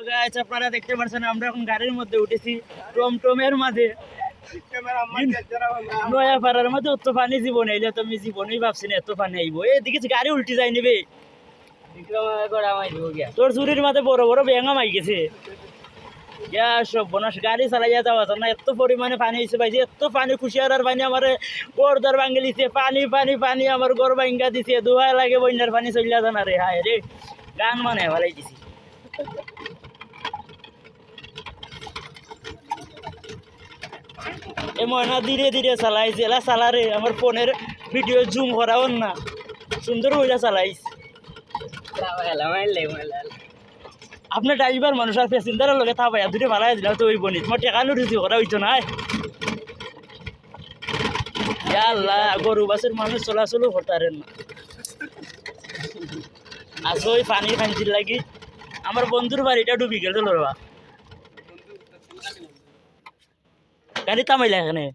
guys আপনারা দেখতে পাচ্ছেন আমরা এখন গাড়ির মধ্যে উঠেছি টমটমের মাঝে নয়া পাড়ার মধ্যে অত পানি জীবন এলে তো আমি জীবনেই ভাবছি না এত পানি আইব এদিকে গাড়ি উল্টি যায় নিবে তোর চুরির মাঝে বড় বড় বেঙা মাই গেছে সব বনাস গাড়ি চালাইয়া যাওয়া না এত পরিমাণে পানি হয়েছে পাইছে এত পানি কুশিয়ার পানি আমার গড়দার ভাঙে দিছে পানি পানি পানি আমার গড় ভাঙ্গা দিছে দুহাই লাগে বন্যার পানি চলিয়া জানা রে হায় রে গান মানে ভালাই দিছি এ ময়না ধীরে ধীরে চালাইছে এলা চালারে আমার ফোনের ভিডিও জুম করাও না সুন্দর হইলা চালাইছ আপনার ড্রাইভার মানুষ আর প্যাসেঞ্জারের লগে থাকা পাইয়া দুটো ভালাই দিলাম তো ওই বনি তোমার টেকানো রুচি করা হইতো না আল্লাহ গরু বাসের মানুষ চলাচলও করতারেন না আসো ওই পানির খাঞ্চির লাগি আমার বন্ধুর বাড়িটা ডুবি গেল লোরা গাড়ি থামাইলা এখানে